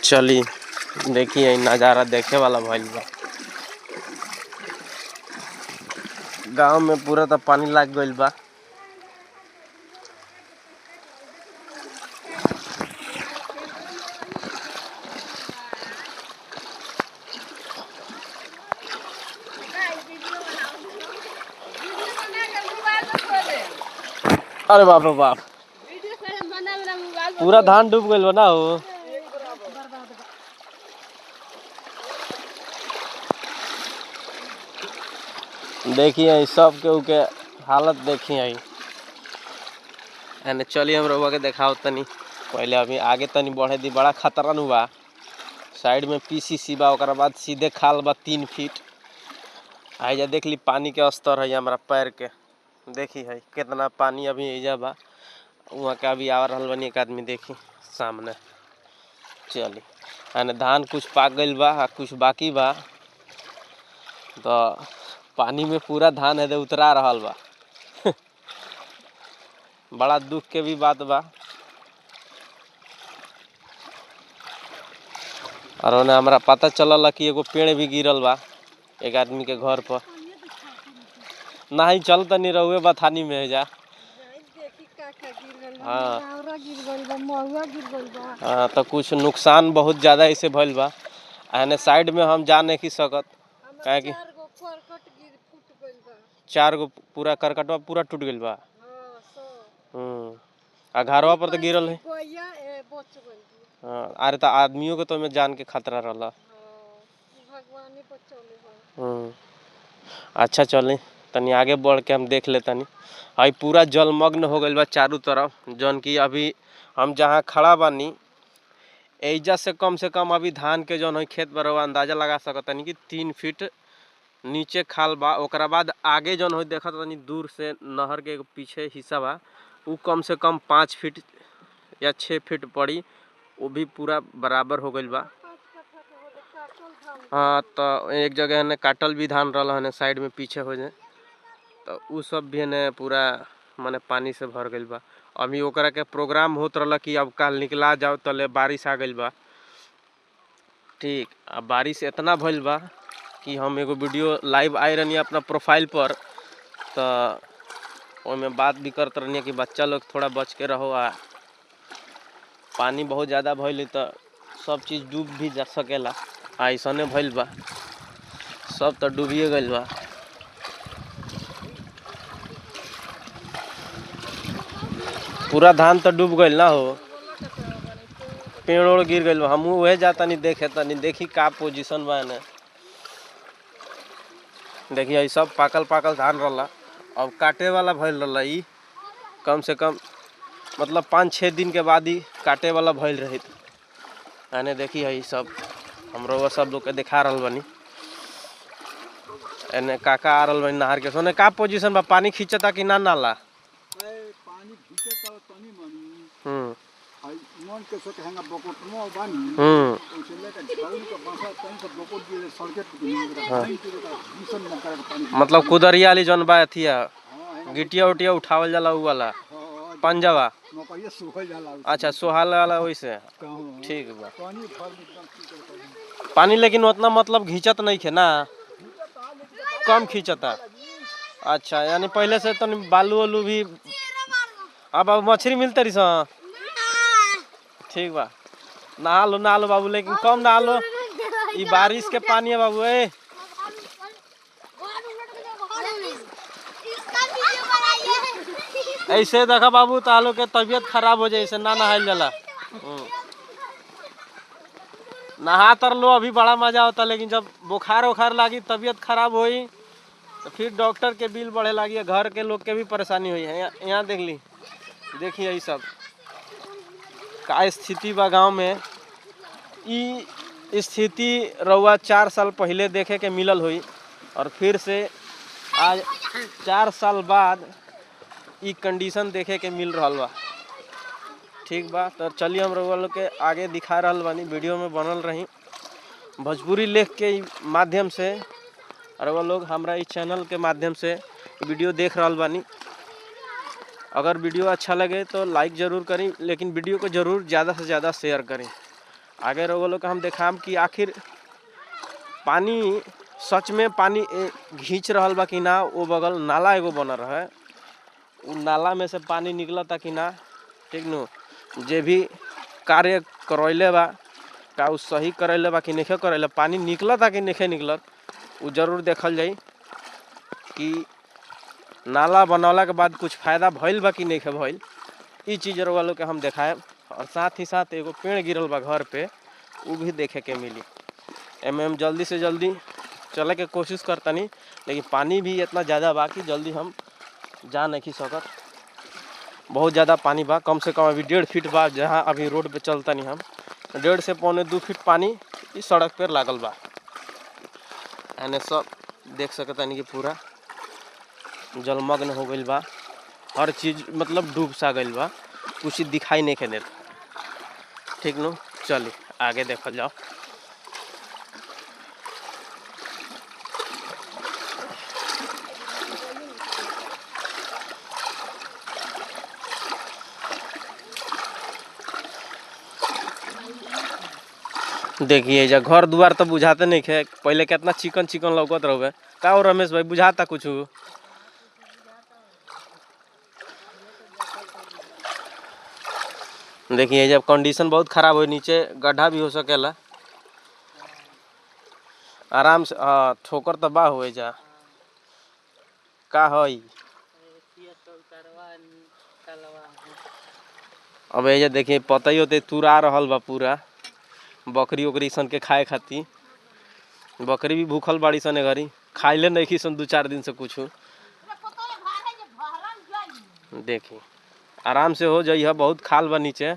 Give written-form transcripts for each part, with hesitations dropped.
चली देखिए नज़ारा देखे वाला भइल बा। गांव में पूरा तो पानी लग गइल बा। अरे बाप रे बाप, पूरा धान डूब गइल बा ना हो। देखिए सब के हालत देखिए। एने चलिए हम रउआ के देखाओ तनी। पहले अभी आगे तनी बढ़े दी, बड़ा खतरा नु बा। साइड में पीसीसी बा, ओकरा बाद सीधे खाल बा 3 फीट। आइजा देख ली पानी के स्तर है हमारा पैर के। देखी है कितना पानी अभी एजा बा। वहाँ के अभी आ रहल बनी एक आदमी, देखी सामने। चली एने धान कुछ पाक गइल बा, कुछ बाकी बा। तो पानी में पूरा धान है उतरा रहल बा। बड़ा दुख के भी बात बा। और ओने हमरा पता चलल कि एगो पेड़ भी गिरल बा एक आदमी के घर पर। नहीं चल तनी रहुए बथानी में है जा। हाँ तो कुछ नुकसान बहुत ज़्यादा ऐसे भइल बा। एने साइड में हम जा नहीं सकत, काहे कि 4 गो पूरा करकटवा पूरा टूट गइल बा। आ घरवा पर तो गिरल है। हाँ अरे तो आदमियों के तो में जान के खतरा रहला। अच्छा चले तनी आगे बढ़ के हम देख ले तनी। आई पूरा जलमग्न हो गइल बा चारों तरफ। जौन की अभी हम जहाँ खड़ा बानी एजा से कम अभी धान के जौन है खेत बरवा अंदाजा लगा सकतनी कि 3 फीट नीचे खाल बा। ओकरा बाद आगे जौन हो देखत तनी दूर से नहर के पीछे हिस्सा बा, उ कम से कम 5 फीट या 6 फीट पड़ी। वो भी पूरा बराबर हो गइल बा। हाँ तो एक जगह ने काटल भी धान रहल है साइड में पीछे हो जाए, तो उ सब भी ने पूरा माने पानी से भर गइल बा। अभी ओकरा के प्रोग्राम होत रहला कि अब कल निकला जाओ, तले बारिश आ गइल बा। ठीक, अब बारिश इतना भइल बा कि हम एगो वीडियो लाइव आए रहनी अपना प्रोफाइल पर, तो ओमें बात भी करते रहनी कि बच्चा लोग थोड़ा बच के रहो। आ पानी बहुत ज़्यादा भइल तो सब चीज़ डूब भी जा सकेला। ऐसने भइल बा, सब तो डूबिए गइल बा। पूरा धान तो डूब गइल ना हो, पेड़ ओड़ गिर गइल बा। हम वही जाता नहीं देखे तनी, देखी का पोजीशन बा ने। देखिए सब पाकल पाकल धान रहला, अब काटे वाला भइल रहला। ई कम से कम मतलब 5-6 दिन के बाद ही काटे वाला भइल रही। आने देखी है सब हमरो वो सब लोग के दिखा रहल बनी। एने काका आ रहल बनी नहर के। सोने का पोजीशन बा, पानी खींचता कि ना नाला? पानी खींचता तनी मनी। मन के सोच हैंगा बकोट मो बानी। ओसे लेके झाउन के बासा तनी से बकोट दिले सड़के टूट। मतलब कुदरिया वाली जौन बा अथिया गिटिया उटिया उठावल जाला उ वाला पंजावा। मकइया सुखल जाला। अच्छा सोहाल वाला वैसे। ठीक बा। पानी लेकिन उतना मतलब घिंचत नहीं खे ना, कम खींचता। अच्छा यानी पहले से तो बालू वालू भी। अब मछली मिलते रही सा। ठीक बा, नहा लो बाबू, लेकिन कम नहा लो। ये बारिश के पानी है बाबू। ऐसे देखा बाबू तालो के तबीयत खराब हो जाए, ऐसे ना नहाइल जाला। नहा तर लो, अभी बड़ा मजा होता, लेकिन जब बुखार उखार लागी तबीयत खराब होई तो फिर डॉक्टर के बिल बढ़े लगी, घर के लोग के भी परेशानी हुई है। यहाँ देख ली, देखिए ये सब का स्थिति बा गांव में। ई स्थिति रउआ 4 साल पहले देखे के मिलल हुई, और फिर से आज 4 साल बाद ई कंडीशन देखे के मिल रहा बा। ठीक बा, तो चलिए हम रउआ लोग के आगे दिखा रहल बानी। वीडियो में बनल रही। भोजपुरी लेख के माध्यम से रउआ लोग हमरा इस चैनल के माध्यम से वीडियो देख रहल बानी। अगर वीडियो अच्छा लगे तो लाइक ज़रूर करें, लेकिन वीडियो को ज़रूर ज़्यादा से ज़्यादा शेयर करें। आगे रहो लोग हम देखाम कि आखिर पानी सच में पानी घींच रहल बा कि ना। वो बगल नाला एगो बनल रहे, उ नाला में से पानी निकलता कि ना, ठीक नु। जे भी कार्य करैले बा का उ सही करैले बा कि नहीं करैले, पानी निकलता कि नहीं निकलत, उ जरूर देखल जाई कि नाला बनौला के बाद कुछ फायदा भइल बा कि नहीं भइल। ई चीज़ वालों के हम देखाएब। और साथ ही साथ एगो पेड़ गिरल बा घर पे, उ भी देखे के मिली। एमे हम जल्दी से जल्दी चले के कोशिश करतनी, लेकिन पानी भी इतना ज़्यादा बा कि जल्दी हम जा नहीं सकत। बहुत ज़्यादा पानी बा, कम से कम अभी 1.5 फीट बा। जहाँ अभी रोड पे चलतनी हम 1.5 से पौने 2 फीट पानी इस सड़क पर लागल बा। एने सब देख सकतनी कि पूरा जलमग्न हो गइल बा, हर चीज़ मतलब डूब सा गइल बा, कुछ दिखाई नहीं के देत, ठीक नु। चलिए आगे देखल जाओ। देखिए जा घर दुआर तो बुझाते नहीं है, पहले कितना चिकन चिकन लौकत रहे का। हो रमेश भाई बुझाता कुछ? देखिए जब कंडीशन बहुत खराब हो, नीचे गड्ढा भी हो सकेला आराम से। हाँ ठोकर तो बा हो जा का है। अब ये देखिए पता ही होते तुरा रहल बा पूरा, बकरी उकरी सन के खाए खातिर। बकरी भी भूखल बाड़ी सन घरी, खाइले नहीं की सन 2-4 दिन से कुछ। देखिए आराम से हो जाइए, बहुत खाल बा नीचे।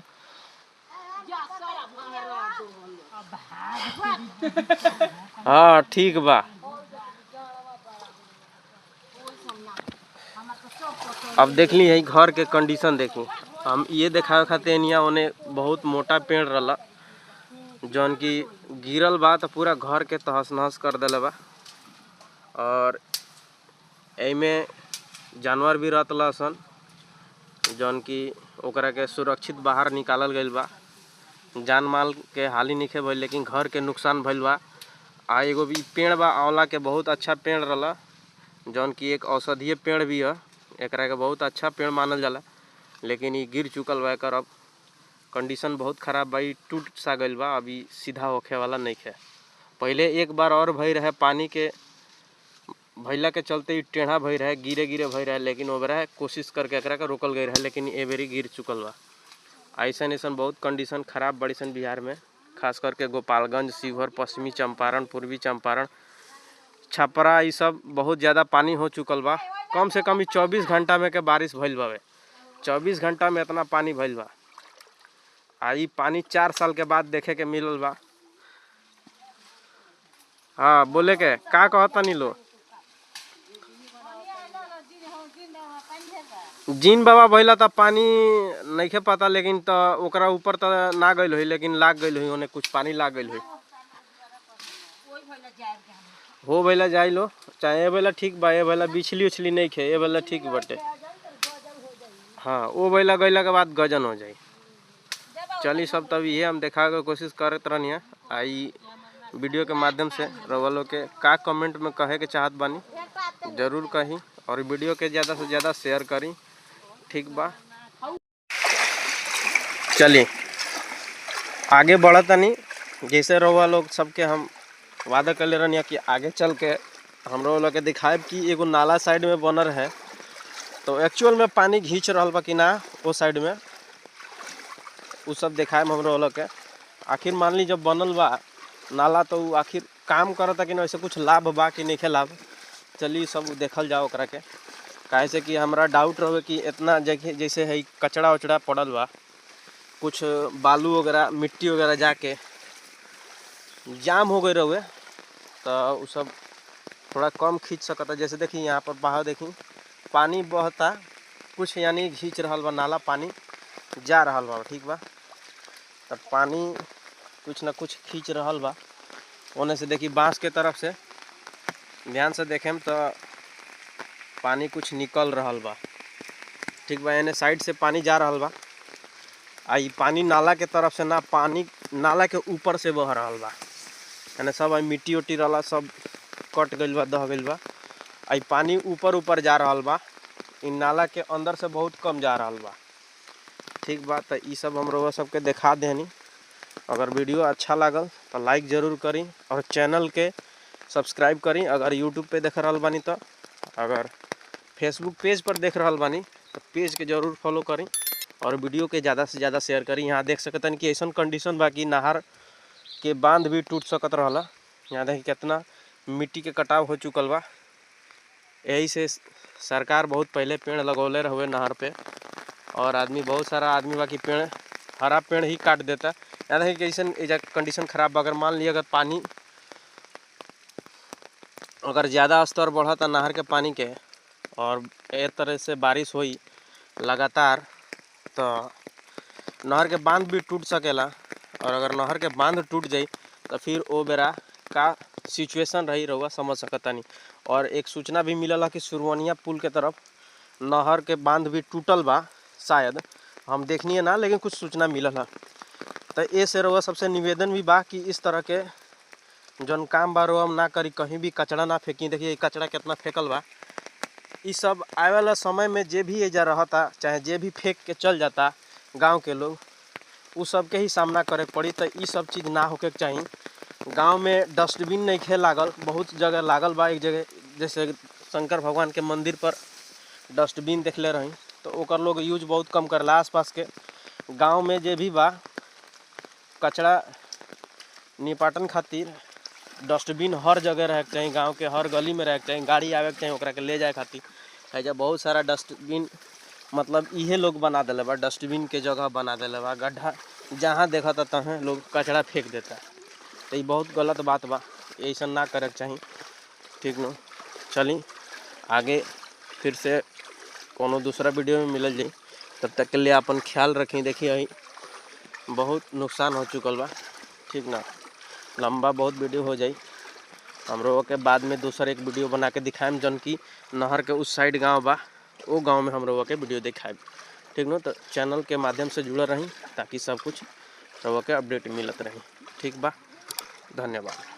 हाँ ठीक बा। अब देख ली है घर के कंडीशन। देखी हम ये देखावे खातिर यहाँ ओने बहुत मोटा पेड़ रहा जौन की गिरल बा, तो पूरा घर के तहस नहस कर दिले बा। और एमे जानवर भी रहतला सन जौन की ओकरा के सुरक्षित बाहर निकालल गइल बा। जान माल के हानि नहीं भइल, लेकिन घर के नुकसान भइल बा। आ एगो भी पेड़ बा आंवला के, बहुत अच्छा पेड़ रहा जौन की एक औषधीय पेड़ भी है, एकरा के बहुत अच्छा पेड़ मानल जाला। लेकिन ये गिर चुकल बा, एकर अब कंडीशन बहुत खराब बा, टूट सा गइल बा, अभी सीधा होखे वाला नहीं है। पहले एक बार और भई रहे, पानी के भइला के चलते ही टेढ़ा भई रहे, गिरे गिरे भई रहे, लेकिन ओबरा कोशिश करके एकरा के रोकल गई रहे, लेकिन ए बेरी गिर चुकल बा। ऐसन ऐसन बहुत कंडीशन खराब बड़ी सन बिहार में, खास करके गोपालगंज, शिवहर, पश्चिमी चंपारण, पूर्वी चंपारण, छपरा, ये सब बहुत ज़्यादा पानी हो चुकल बा। कम से कम 24 घंटा में के बारिश भइल बावे, 24 घंटा में इतना पानी भइल बा। आ ई पानी 4 साल के बाद देखे के मिलल बा। हाँ बोले के का कहता नी लो। जीन बाबा भइला त पानी नहीं के पता, लेकिन तो ओकरा ऊपर तो ना गइल हुई, लेकिन लाग गइल हुई, उन्हें कुछ पानी लाग गइल हुई। हो भैला जाई लो, चाहे ए भैला ठीक बा, ए भैला बिछली उछली नहीं खे, ए भैला ठीक बटे। हाँ वो भैला गइला के बाद गजन हो जाई। चली सब तब ये हम देखा के कोशिश करत रहनी है। आई वीडियो के माध्यम से रउआ लोग के का कमेंट में कहे के चाहत बानी जरूर कही, और वीडियो के ज़्यादा से ज़्यादा शेयर करी, ठीक बा। चलिए आगे बढ़तनी। जैसे रउआ लोग सबके हम वादा कर ले रहनी कि आगे चल के हम लोग के दिखाएब कि एगो नाला साइड में बनल है, तो एक्चुअल में पानी घींच रहा बा कि ना वो साइड में, वो सब दिखाएब हम लोग के। आखिर मान ली जब बनल बा नाला, तो आखिर काम करता कि ना, वैसे कुछ लाभ बा कि नहीं लाभ। चलिए सब देखल जाओ ओकरा के, काहे से कि हमरा डाउट रहे कि इतना जगह जैसे है कचड़ा उचड़ा पड़ल बा, कुछ बालू वगैरह मिट्टी वगैरह जाके जाम हो गए रहे, तो वो सब थोड़ा कम खींच सकता। जैसे देखिए यहाँ पर बाहर देखी पानी बहता, कुछ यानी खींच रहा बा नाला, पानी जा रहा बा, ठीक बा। तब पानी कुछ ना कुछ खींच रहा बा ओने से। देखी बांस के तरफ से ध्यान से देखें तो पानी कुछ निकल रहा बा, ठीक बा। एने साइड से पानी जा रहा बा, आई पानी नाला के तरफ से ना, पानी नाला के ऊपर से बह रहा बा, यानी सब मिट्टी उट्टी रहा सब कट गइल बा, दह गइल बा। आई पानी ऊपर ऊपर जा रहा बा, इन नाला के अंदर से बहुत कम जा रहा बा। ठीक बा, तो ये सब हम लोग सबके दिखा देनी। अगर वीडियो अच्छा लागल तो लाइक ज़रूर करी और चैनल के सब्सक्राइब करी। अगर यूट्यूब पे देख रहा बानी तो, अगर फेसबुक पेज पर देख रहा बानी तो पेज के जरूर फॉलो करी और वीडियो के ज़्यादा से ज़्यादा शेयर करी। यहाँ देख सकतन कि ऐसा कंडीशन बा कि नहर के बांध भी टूट सकत रहला। यहाँ देखिए कितना मिट्टी के कटाव हो चुकल बा। यही से सरकार बहुत पहले पेड़ लगौले रहे नहर पे, और आदमी बहुत सारा आदमी बा कि पेड़ हरा पेड़ ही काट देता। यहाँ देखिए कैसन एजा कंडीशन खराब बा। अगर मान लिया अगर पानी अगर ज़्यादा स्तर बढ़ा था नहर के पानी के, और एक तरह से बारिश हुई लगातार, तो नहर के बांध भी टूट सकेला। और अगर नहर के बांध टूट जाई तो फिर वो बेरा का सिचुएशन रही रहुआ समझ सकता नहीं। और एक सूचना भी मिलल कि सुरवनिया पुल के तरफ नहर के बांध भी टूटल बा, शायद हम देखनी ना, लेकिन कुछ सूचना मिलल है। तो ये से रहुआ सबसे निवेदन भी बा कि इस तरह के जौन काम बा रहुआ ना करी, कहीं भी कचरा ना फेंकी। देखिए कचरा कितना फेंकल बा। ये सब आए वाला समय में जे भी एजा रहता, चाहे जे भी फेंक के चल जाता गांव के लोग, उ सब के ही सामना करे पड़ी। तो ये सब चीज़ ना होके चाहिए। गांव में डस्टबिन नहीं खे लागल, बहुत जगह लागल बा। एक जगह जैसे शंकर भगवान के मंदिर पर डस्टबिन देखले रही, तो ओकर लोग यूज बहुत कम करला। आसपास के गांव में जे भी बा कचरा निपाटन खातिर डस्टबिन हर जगह रहे के चाहिए, गांव के हर गली में रहे के चाहिए। गाड़ी आवे के चाहिए ओकरा के ले जाए खातिर। ऐजा बहुत सारा डस्टबिन मतलब इहे लोग बना दिले बा, डस्टबिन के जगह बना दिले बा। गड्ढा जहाँ देखा था तहाँ लोग कचरा फेंक देता। तो ये बहुत गलत बात बा, ऐसा ना करे के चाहिए। ठीक न, चली आगे फिर से कोनो दूसरा वीडियो में मिलल जाई। तब तक के लिए अपन ख्याल रखें। देखिए बहुत नुकसान हो चुकल बा। ठीक ना, लंबा बहुत वीडियो हो जाई। हम लोगों के बाद में दूसरा एक वीडियो बना के दिखाएम, जन की नहर के उस साइड गांव बा, वो गांव में हम लोगों के वीडियो दिखाएम। ठीक न, तो चैनल के माध्यम से जुड़े रही ताकि सब कुछ लोगों के अपडेट मिलत रही। ठीक बा, धन्यवाद।